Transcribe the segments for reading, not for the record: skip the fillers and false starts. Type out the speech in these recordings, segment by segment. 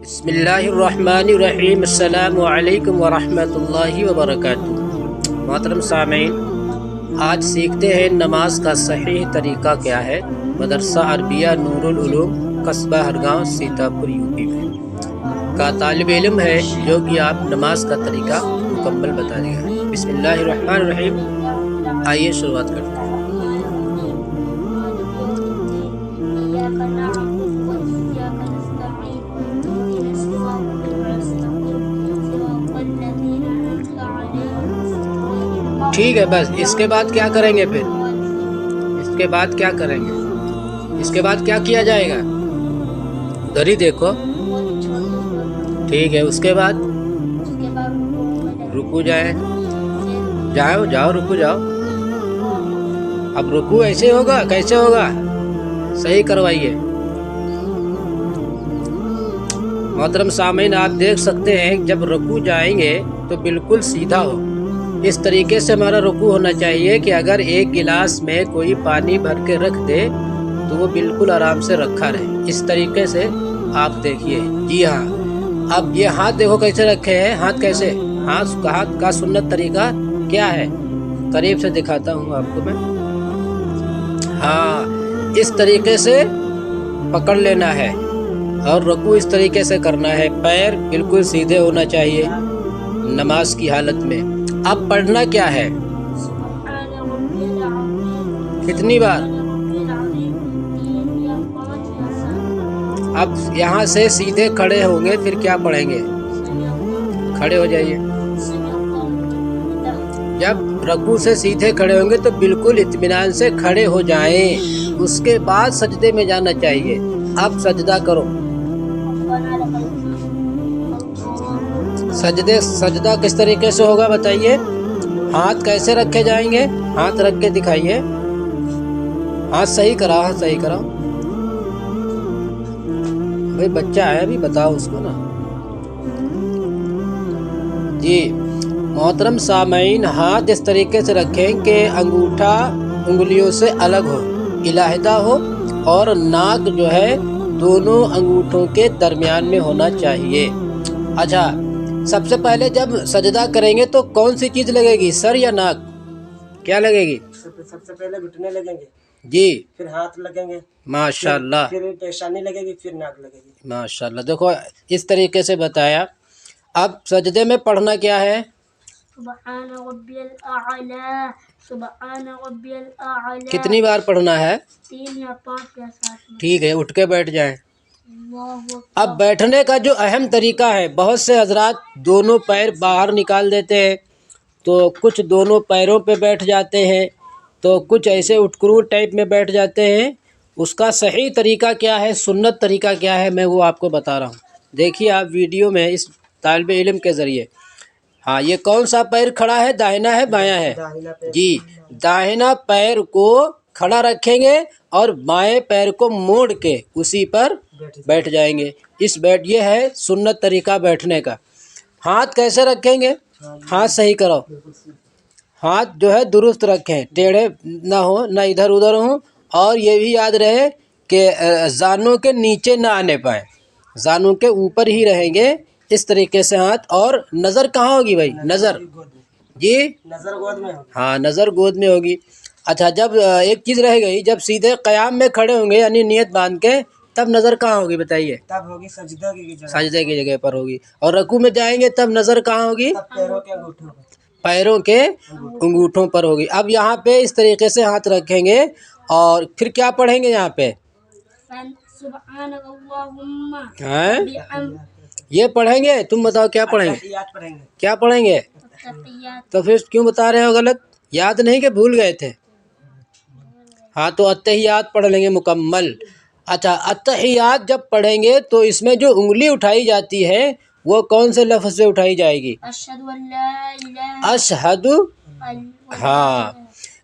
بسم اللہ الرحمن الرحیم، السلام علیکم ورحمۃ اللہ وبرکاتہ۔ محترم سامعین، آج سیکھتے ہیں نماز کا صحیح طریقہ کیا ہے۔ مدرسہ عربیہ نور العلوم، قصبہ ہرگاؤں، سیتاپور، یو پی میں کا طالب علم ہے جو کہ آپ نماز کا طریقہ مکمل بتا دے گا۔ بسم اللہ الرحمن الرحیم، آئیے شروعات کرتے ہیں۔ ٹھیک ہے، بس اس کے بعد کیا کریں گے؟ اس کے بعد کیا کریں گے؟ اس کے بعد کیا کیا جائے گا؟ ادھر ہی دیکھو۔ ٹھیک ہے، اس کے بعد رکو جاؤ رکو جاؤ۔ اب رکو ایسے ہوگا؟ کیسے ہوگا؟ صحیح کروائیے۔ محترم سامعین، آپ دیکھ سکتے ہیں جب رکوع جائیں گے تو بالکل سیدھا ہو۔ اس طریقے سے ہمارا رکوع ہونا چاہیے کہ اگر ایک گلاس میں کوئی پانی بھر کے رکھ دے تو وہ بالکل آرام سے رکھا رہے۔ اس طریقے سے آپ دیکھیے۔ جی ہاں، اب یہ ہاتھ دیکھو کیسے رکھے ہیں۔ ہاتھ کیسے؟ ہاتھ کا سنت طریقہ کیا ہے؟ قریب سے دکھاتا ہوں آپ کو میں۔ ہاں، اس طریقے سے پکڑ لینا ہے اور رکوع اس طریقے سے کرنا ہے۔ پیر بالکل سیدھے ہونا چاہیے نماز کی حالت میں۔ اب پڑھنا کیا ہے؟ کتنی بار؟ اب یہاں سے سیدھے کھڑے ہوں گے، پھر کیا پڑھیں گے؟ کھڑے ہو جائیے۔ جب رکوع سے سیدھے کھڑے ہوں گے تو بالکل اطمینان سے کھڑے ہو جائیں۔ اس کے بعد سجدے میں جانا چاہیے۔ اب سجدہ کرو۔ سجدہ کس طریقے سے ہوگا بتائیے؟ ہاتھ کیسے رکھے جائیں گے؟ ہاتھ رکھ کے دکھائیے۔ ہاتھ صحیح کراؤ، ہاتھ صحیح کراؤ۔ بھئی بچہ ہے، ابھی بتاؤ اس کو نا۔ جی محترم سامعین، ہاتھ اس طریقے سے رکھیں کہ انگوٹھا انگلیوں سے الگ ہو، علیحدہ ہو، اور ناک جو ہے دونوں انگوٹھوں کے درمیان میں ہونا چاہیے۔ اچھا، سب سے پہلے جب سجدہ کریں گے تو کون سی چیز لگے گی؟ سر یا ناک؟ کیا لگے گی؟ سب سے پہلے گھٹنے لگیں گے، جی، پھر ہاتھ لگیں گے، ماشاءاللہ، پھر پیشانی لگے گی، پھر ناک لگے گی۔ ماشاءاللہ، دیکھو اس طریقے سے بتایا۔ اب سجدے میں پڑھنا کیا ہے؟ سبحان ربی الاعلی، سبحان ربی الاعلی۔ کتنی بار پڑھنا ہے؟ 3 یا 5 یا 7۔ ٹھیک ہے، اٹھ کے بیٹھ جائیں۔ اللہ اب بیٹھنے کا جو اہم طریقہ ہے، بہت سے حضرات دونوں پیر باہر نکال دیتے ہیں، تو کچھ دونوں پیروں پہ بیٹھ جاتے ہیں، تو کچھ ایسے اٹکرو ٹائپ میں بیٹھ جاتے ہیں۔ اس کا صحیح طریقہ کیا ہے، سنت طریقہ کیا ہے، میں وہ آپ کو بتا رہا ہوں۔ دیکھیے آپ ویڈیو میں اس طالب علم کے ذریعے۔ ہاں، یہ کون سا پیر کھڑا ہے؟ داہنا ہے بیاں ہے؟ جی، داہنا پیر کو کھڑا رکھیں گے اور بائیں پیر کو موڑ کے اسی پر بیٹھ جائیں گے۔ یہ ہے سنت طریقہ بیٹھنے کا۔ ہاتھ کیسے رکھیں گے؟ ہاتھ صحیح کرو۔ ہاتھ جو ہے درست رکھیں، ٹیڑھے نہ ہو، نہ ادھر ادھر ہوں، اور یہ بھی یاد رہے کہ زانوں کے نیچے نہ آنے پائیں، زانوں کے اوپر ہی رہیں گے۔ اس طریقے سے ہاتھ، اور نظر کہاں ہوگی بھائی؟ نظر، جی نظر گود میں ہوگی۔ ہاں، نظر گود میں ہوگی۔ اچھا، جب ایک چیز رہ گئی، جب سیدھے قیام میں کھڑے ہوں گے یعنی نیت باندھ کے، تب نظر کہاں ہوگی بتائیے؟ تب ہوگی سجدہ کی جگہ، سجدے کی جگہ پر ہوگی۔ اور رکوع میں جائیں گے تب نظر کہاں ہوگی؟ تب پیروں کے انگوٹھوں پر۔ پیروں کے انگوٹھوں پر ہوگی۔ اب یہاں پہ اس طریقے سے ہاتھ رکھیں گے اور پھر کیا پڑھیں گے یہاں پہ؟ سبحان اللہم ہیں؟ یہ پڑھیں گے؟ تم بتاؤ کیا پڑھیں گے؟ تحیات پڑھیں گے۔ کیا پڑھیں گے؟ التحیات۔ تو پھر کیوں بتا رہے ہو غلط؟ یاد نہیں کہ بھول گئے تھے؟ ہاں، تو التحیات پڑھ لیں گے مکمل۔ اچھا، التحیات جب پڑھیں گے تو اس میں جو انگلی اٹھائی جاتی ہے وہ کون سے لفظ سے اٹھائی جائے گی؟ اشہد ان لا الہ اشہد۔ الا اللہ۔ ہاں،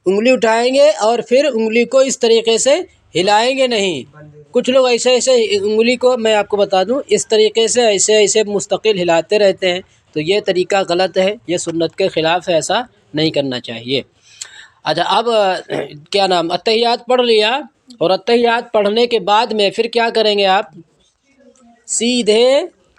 انگلی اٹھائیں گے اور پھر انگلی کو اس طریقے سے ہلائیں گے نہیں۔ کچھ لوگ ایسے انگلی کو، میں آپ کو بتا دوں، اس طریقے سے ایسے مستقل ہلاتے رہتے ہیں، تو یہ طریقہ غلط ہے، یہ سنت کے خلاف ہے، ایسا نہیں کرنا چاہیے۔ اچھا، اب کیا نام، التحیات پڑھ لیا، اور التحیات پڑھنے کے بعد میں پھر کیا کریں گے آپ؟ سیدھے